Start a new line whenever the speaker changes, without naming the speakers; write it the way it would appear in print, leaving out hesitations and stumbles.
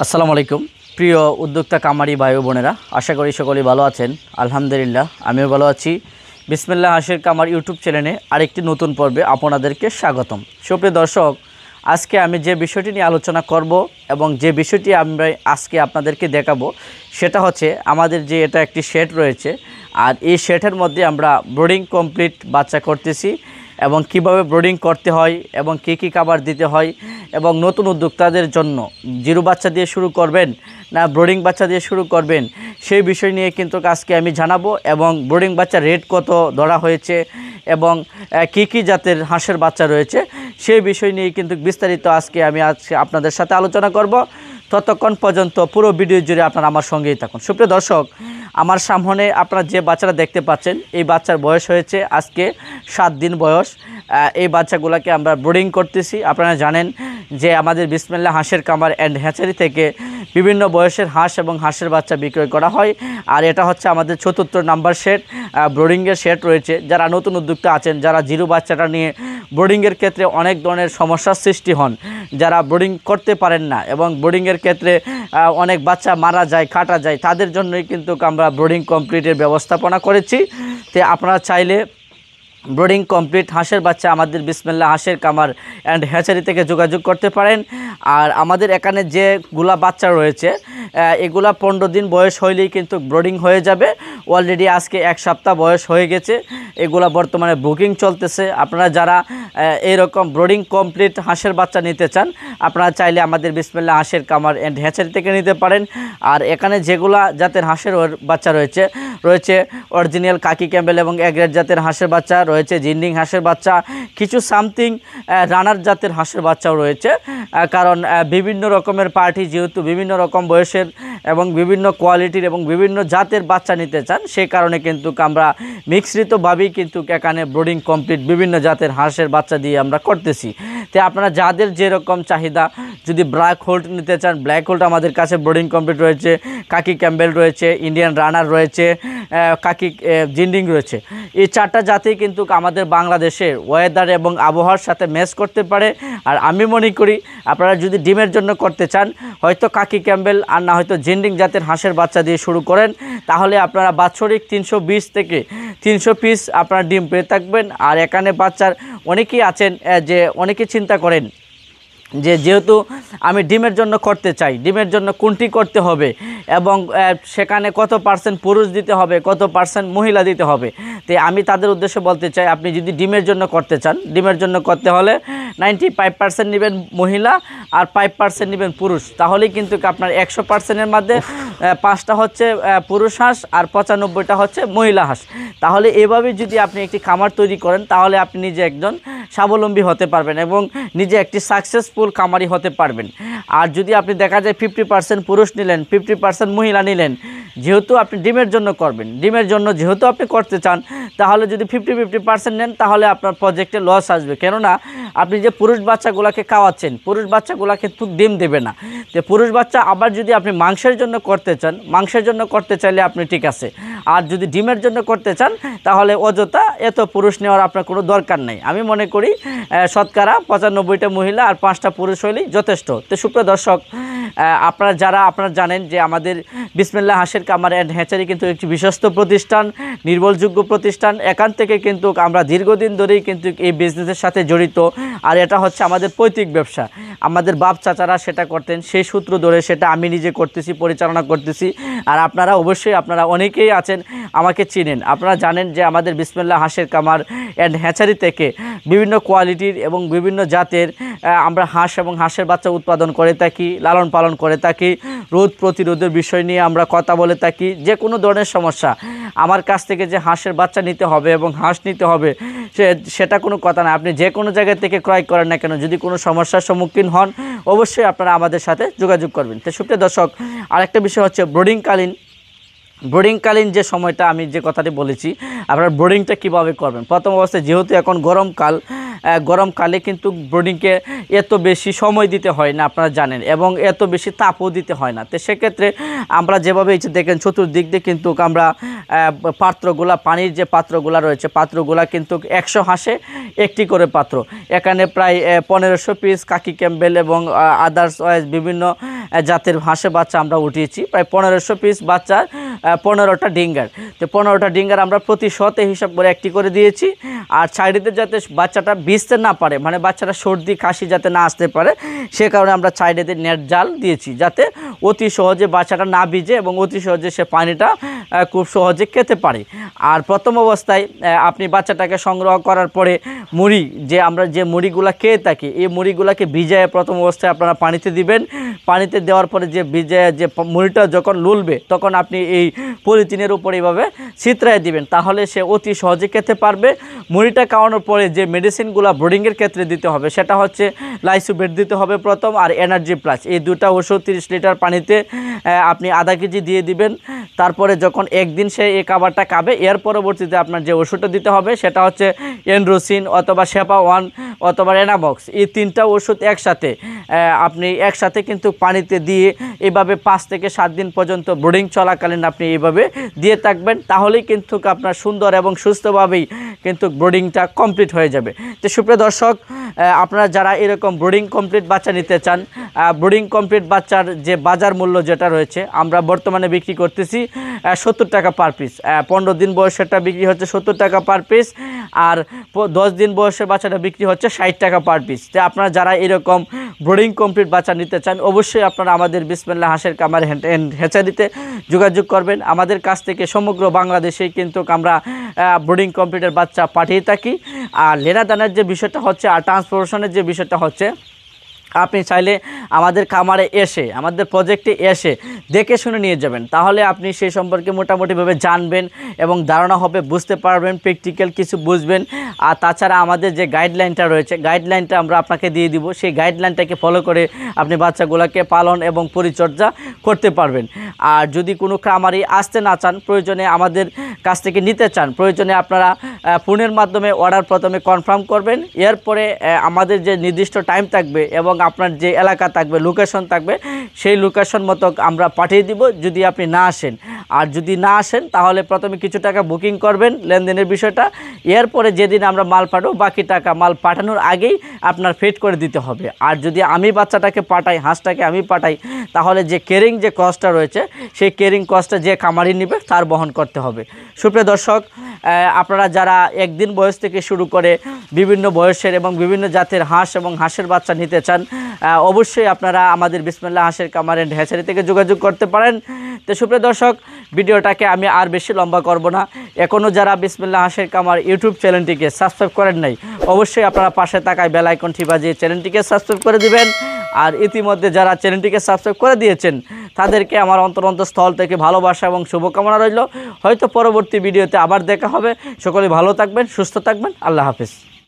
আসসালামু আলাইকুম প্রিয় উদ্যোক্তা কামারি ভাই ও বোনেরা, আশা করি সকলেই ভালো আছেন। আলহামদুলিল্লাহ আমিও ভালো আছি। বিসমিল্লাহ হাঁসের কামার ইউটিউব চ্যানেলে আরেকটি নতুন পর্বে আপনাদেরকে স্বাগতম। সুপ্রিয় দর্শক, আজকে আমি যে বিষয়টি নিয়ে আলোচনা করব এবং যে বিষয়টি আমরা আজকে আপনাদেরকে দেখাবো সেটা হচ্ছে আমাদের যে এটা একটি শেড রয়েছে, আর এই শেডের মধ্যে আমরা ব্রিডিং কমপ্লিট বাচ্চা করতেছি এবং কিভাবে ব্রিডিং করতে হয় এবং কী কী খাবার দিতে হয় এবং নতুন উদ্যোক্তাদের জন্য জিরো বাচ্চা দিয়ে শুরু করবেন না ব্রিডিং বাচ্চা দিয়ে শুরু করবেন সেই বিষয় নিয়ে কিন্তু আজকে আমি জানাবো। এবং ব্রিডিং বাচ্চা রেট কত ধরা হয়েছে এবং কী কী জাতের হাঁসের বাচ্চা রয়েছে সেই বিষয় নিয়ে কিন্তু বিস্তারিত আজকে আপনাদের সাথে আলোচনা করব। ততক্ষণ পর্যন্ত পুরো ভিডিও জুড়ে আপনারা আমার সঙ্গেই থাকুন। সুপ্রিয় দর্শক, আমার সামনে আপনারা যে বাচ্চারা দেখতে পাচ্ছেন এই বাচ্চার বয়স হয়েছে আজকে 7 দিন বয়স। এই বাচ্চাগুলোকে আমরা ব্রিডিং করতেছি। আপনারা জানেন যে আমাদের বিসমিল্লাহ হাঁসের কামার অ্যান্ড হ্যাচারি থেকে বিভিন্ন বয়সের হাঁস এবং হাঁসের বাচ্চা বিক্রয় করা হয়। আর এটা হচ্ছে আমাদের 74 নাম্বার সেট ব্রিডিংয়ের সেট রয়েছে। যারা নতুন উদ্যোক্তা আছেন, যারা জিরো বাচ্চাটা নিয়ে ব্রিডিংয়ের ক্ষেত্রে অনেক ধরনের সমস্যার সৃষ্টি হন, যারা ব্রিডিং করতে পারেন না এবং ব্রিডিংয়ের ক্ষেত্রে অনেক বাচ্চা মারা যায়, কাটা যায়, তাদের জন্যই কিন্তু আমরা ব্রিডিং কমপ্লিটের ব্যবস্থাপনা করেছি। তো আপনারা চাইলে ব্রিডিং কমপ্লিট হাঁসের বাচ্চা আমাদের বিসমিল্লাহ হাঁসের কামার অ্যান্ড হ্যাচারি থেকে যোগাযোগ করতে পারেন। আর আমাদের এখানে যেগুলা বাচ্চা রয়েছে এগুলা 15 দিন বয়স হইলেই কিন্তু ব্রিডিং হয়ে যাবে। অলরেডি আজকে 1 সপ্তাহ বয়স হয়ে গেছে। এগুলা বর্তমানে বুকিং চলতেছে। আপনারা যারা এইরকম ব্রিডিং কমপ্লিট হাঁসের বাচ্চা নিতে চান, আপনারা চাইলে আমাদের বিসমিল্লাহ হাঁসের কামার অ্যান্ড হ্যাচারি থেকে নিতে পারেন। আর এখানে যেগুলা জাতের হাঁসের বাচ্চা রয়েছে অরিজিনাল কাকি ক্যাম্বেল এবং এগ্রেড জাতের হাঁসের বাচ্চা রয়েছে, জিন্ডিং হাঁসের বাচ্চা, কিছু সামথিং রানার জাতের হাঁসের বাচ্চাও রয়েছে। কারণ বিভিন্ন রকমের পার্টি যেহেতু বিভিন্ন রকম বয়সের এবং বিভিন্ন কোয়ালিটির এবং বিভিন্ন জাতের বাচ্চা নিতে চান, সেই কারণে কিন্তু আমরা মিশ্রিতভাবেই কিন্তু এখানে ব্রিডিং কমপ্লিট বিভিন্ন জাতের হাঁসের বাচ্চা দিয়ে আমরা করতেছি। তো আপনারা যাদের যেরকম চাহিদা, যদি ব্ল্যাক হোল্ড নিতে চান, ব্ল্যাক হোল্ড আমাদের কাছে ব্রিডিং কমপ্লিট রয়েছে, কাকি ক্যাম্বেল রয়েছে, ইন্ডিয়ান রানার রয়েছে, কাকি জিন্ডিং রয়েছে। এই 4টা জাতি কিন্তু আমাদের বাংলাদেশের ওয়েদার এবং আবহাওয়ার সাথে ম্যাচ করতে পারে। আর আমি মনে করি আপনারা যদি ডিমের জন্য করতে চান, হয়তো কাকি ক্যাম্বেল আর না হয়তো জিন্ডিং জাতের হাঁসের বাচ্চা দিয়ে শুরু করেন, তাহলে আপনারা বাৎসরিক 320 থেকে 300 পিস আপনারা ডিম পেয়ে থাকবেন। আর এখানে বাচ্চার অনেকেই আছেন যে অনেকে চিন্তা করেন যে যেহেতু আমি ডিমের জন্য করতে চাই, ডিমের জন্য কোনটি করতে হবে এবং সেখানে কত % পুরুষ দিতে হবে, কত % মহিলা দিতে হবে। তো আমি তাদের উদ্দেশ্যে বলতে চাই, আপনি যদি ডিমের জন্য করতে চান, ডিমের জন্য করতে হলে 95% নেবেন মহিলা আর 5% নেবেন পুরুষ। তাহলেই কিন্তু আপনার 100%-এর মধ্যে 5টা হচ্ছে পুরুষ হাঁস আর 95টা হচ্ছে মহিলা হাঁস। তাহলে এভাবে যদি আপনি একটি খামার তৈরি করেন, তাহলে আপনি নিজে একজন স্বাবলম্বী হতে পারবেন এবং নিজে একটি সাকসেসফুল খামারি হতে পারবেন। আর যদি আপনি দেখা যায় 50% পুরুষ নিলেন, 50% মহিলা নিলেন, যেহেতু আপনি ডিমের জন্য করবেন, ডিমের জন্য যেহেতু আপনি করতে চান, তাহলে যদি 50% নেন তাহলে আপনার প্রজেক্টে লস আসবে। কেননা আপনি যে পুরুষ বাচ্চাগুলোকে খাওয়াচ্ছেন, পুরুষ বাচ্চাগুলো কিন্তু ডিম দেবে না। তো পুরুষ বাচ্চা আবার যদি আপনি মাংসের জন্য করতে চান, মাংসের জন্য করতে চাইলে আপনি ঠিক আছে। আর যদি ডিমের জন্য করতে চান তাহলে অযথা এত পুরুষ নেওয়ার আপনার কোনো দরকার নেই। আমি মনে করি শতকরা 95টা মহিলা আর 5টা পুরুষ হলেই যথেষ্ট। তো সুপ্রিয় দর্শক, আপনারা জানেন যে আমাদের বিসমিল্লাহ হাঁসের কামার অ্যান্ড হ্যাচারি কিন্তু একটি বিশ্বস্ত প্রতিষ্ঠান, নির্ভরযোগ্য প্রতিষ্ঠান। এখান থেকে কিন্তু আমরা দীর্ঘদিন ধরেই কিন্তু এই বিজনেসের সাথে জড়িত। আর এটা হচ্ছে আমাদের পৈতৃক ব্যবসা। আমাদের বাপ চাচারা সেটা করতেন, সেই সূত্র ধরে সেটা আমি নিজে করতেছি, পরিচালনা করতেছি। আর আপনারা অবশ্যই আপনারা অনেকেই আছেন আমাকে চিনেন, আপনারা জানেন যে আমাদের বিসমিল্লাহ হাঁসের কামার অ্যান্ড হ্যাচারি থেকে বিভিন্ন কোয়ালিটির এবং বিভিন্ন জাতের আমরা হাঁস এবং হাঁসের বাচ্চা উৎপাদন করে থাকি, লালন পালন করে থাকি। রোদ প্রতিরোধের বিষয় নিয়ে আমরা কথা বলে থাকি। যে কোনো ধরনের সমস্যা আমার কাছ থেকে যে হাঁসের বাচ্চা নিতে হবে এবং হাঁস নিতে হবে সেটা কোনো কথা না। আপনি যে কোনো জায়গা থেকে ক্রয় করেন না কেন, যদি কোনো সমস্যার সম্মুখীন হন অবশ্যই আপনারা আমাদের সাথে যোগাযোগ করবেন। তো সুপ্রিয় দর্শক, আরেকটা বিষয় হচ্ছে ব্রিডিংকালীন যে সময়টা আমি যে কথাটি বলেছি, আপনারা ব্রিডিংটা কীভাবে করবেন। প্রথম অবস্থায় যেহেতু এখন গরমকাল, গরমকালে কিন্তু ব্রিডিংকে এত বেশি সময় দিতে হয় না, আপনারা জানেন, এবং এত বেশি তাপও দিতে হয় না। তো সেক্ষেত্রে আমরা যেভাবে এই যে দেখেন চতুর্দিক দিয়ে কিন্তু আমরা পাত্রগুলা, পানির যে পাত্রগুলা রয়েছে, পাত্রগুলা কিন্তু 100 হাঁসে একটি করে পাত্র। এখানে প্রায় 1500 পিস কাকি ক্যাম্বেল এবং আদার্স বিভিন্ন জাতের হাঁসে বাচ্চা আমরা উঠিয়েছি। প্রায় 1500 পিস বাচ্চা, 15টা ডিঙ্গার। তো 15টা ডিঙ্গার আমরা প্রতি শতে হিসাব করে একটি করে দিয়েছি। আর সাইডেতে যাতে বাচ্চাটা ভিজতে না পারে, মানে বাচ্চাটা সর্দি কাশি যাতে না আসতে পারে, সে কারণে আমরা সাইডেতে নেট জাল দিয়েছি, যাতে অতি সহজে বাচ্চাটা না ভিজে এবং অতি সহজে সে পানিটা খুব সহজে খেতে পারে। আর প্রথম অবস্থায় আপনি বাচ্চাটাকে সংগ্রহ করার পরে মুড়ি, যে আমরা যে মুড়িগুলা খেয়ে থাকি, এই মুড়িগুলাকে ভিজায় প্রথম অবস্থায় আপনারা পানিতে দিবেন। পানিতে দেওয়ার পরে যে ভিজায় যে মুড়িটা যখন লুলবে, তখন আপনি এই পলিথিনের উপর এইভাবে ছিতরায় দিবেন, তাহলে সে অতি সহজে খেতে পারবে। মুড়িটা খাওয়ানোর পরে যে মেডিসিনগুলো ব্রিডিংয়ের ক্ষেত্রে দিতে হবে, সেটা হচ্ছে লাইসোবেট দিতে হবে প্রথম, আর এনার্জি প্লাস। এই দুটা ওষুধ 30 লিটার পানিতে আপনি আধা কেজি দিয়ে দিবেন। তারপরে যখন একদিন সে এই খাবারটা খাবে, এর পরবর্তীতে আপনার যে ওষুধটা দিতে হবে সেটা হচ্ছে এন্ড্রোসিন অথবা শেপা 1 অথবা রেনাবক্স। এই 3টা ওষুধ একসাথে আপনি একসাথে কিন্তু পানিতে দিয়ে এইভাবে 5 থেকে 7 দিন পর্যন্ত ব্রিডিং চলাকালীন আপনি এইভাবে দিয়ে থাকবেন, তাহলেই কিন্তু আপনার সুন্দর এবং সুস্থভাবেই কিন্তু ব্রিডিংটা কমপ্লিট হয়ে যাবে। তো সুপ্রিয় দর্শক, আপনারা যারা এরকম ব্রিডিং কমপ্লিট বাচ্চা নিতে চান, ব্রিডিং কমপ্লিট বাচ্চার যে বাজার মূল্য যেটা রয়েছে, আমরা বর্তমানে বিক্রি করতেছি 70 টাকা পার পিস। 15 দিন বয়সেরটা বিক্রি হচ্ছে 70 টাকা পার পিস, আর 10 দিন বয়সের বাচ্চাটা বিক্রি হচ্ছে 60 টাকা পার পিস। তো আপনারা যারা এরকম ব্রিডিং কমপ্লিট বাচ্চা নিতে চান, অবশ্যই আপনারা আমাদের বিসমিল্লাহ হাঁসের কামার হ্যাচারিতে যোগাযোগ করবেন। আমাদের কাছ থেকে সমগ্র বাংলাদেশেই কিন্তু আমরা ব্রিডিং কমপ্লিটের বাচ্চা পাঠিয়ে থাকি। আর লেনাদানের যে বিষয়টা হচ্ছে, আর ট্রান্সপোর্টেশনের যে বিষয়টা হচ্ছে, আপনি চাইলে আমাদের খামারে এসে, আমাদের প্রজেক্টে এসে দেখে শুনে নিয়ে যাবেন, তাহলে আপনি সেই সম্পর্কে মোটামুটিভাবে জানবেন এবং ধারণা হবে, বুঝতে পারবেন, প্র্যাকটিক্যাল কিছু বুঝবেন। আর তাছাড়া আমাদের যে গাইডলাইনটা রয়েছে, গাইডলাইনটা আমরা আপনাকে দিয়ে দিব। সেই গাইডলাইনটাকে ফলো করে আপনি বাচ্চাগুলোকে পালন এবং পরিচর্যা করতে পারবেন। আর যদি কোনো খামারি আসতে না চান, প্রয়োজনে আমাদের কাছ থেকে নিতে চান, প্রয়োজনে আপনারা ফোনের মাধ্যমে অর্ডার প্রথমে কনফার্ম করবেন। এরপরে আমাদের যে নির্দিষ্ট টাইম থাকবে এবং আপনার যে এলাকা থাকবে, লোকেশন থাকবে, সেই লোকেশন মতো আমরা পাঠিয়ে দিব যদি আপনি না আসেন। আর যদি না আসেন, তাহলে প্রথমে কিছু টাকা বুকিং করবেন, লেনদেনের বিষয়টা। এরপরে যেদিন আমরা মাল পাঠাবো, বাকি টাকা মাল পাঠানোর আগেই আপনার ফিট করে দিতে হবে। আর যদি আমি বাচ্চাটাকে পাঠাই, হাঁসটাকে আমি পাঠাই, তাহলে যে কেরিং যে কস্টটা রয়েছে, সেই কেরিং কস্টটা যে খামারি নেবে তার বহন করতে হবে। সুপ্রিয় দর্শক, আপনারা যারা একদিন বয়স থেকে শুরু করে বিভিন্ন বয়সের এবং বিভিন্ন জাতের হাঁস এবং হাঁসের বাচ্চা নিতে চান, অবশ্যই আপনারা আমাদের বিসমিল্লাহ হাঁসের কামার এন্ড হ্যাচারি থেকে যোগাযোগ করতে পারেন। তো সুপ্রিয় দর্শক, ভিডিওটাকে আমি আর বেশি লম্বা করব না। এখনও যারা বিসমিল্লাহ হাঁসের কামার ইউটিউব চ্যানেলটিকে সাবস্ক্রাইব করেন নাই, অবশ্যই আপনারা পাশে থাকায় বেল আইকনটি বাজিয়ে চ্যানেলটিকে সাবস্ক্রাইব করে দিবেন। আর ইতিমধ্যে যারা চ্যানেলটিকে সাবস্ক্রাইব করে দিয়েছেন, তাদেরকে আমার অন্তরস্থল থেকে ভালোবাসা এবং শুভকামনা রইল। হয়তো পরবর্তী ভিডিওতে আবার দেখা হবে। সকলে ভালো থাকবেন, সুস্থ থাকবেন। আল্লাহ হাফিজ।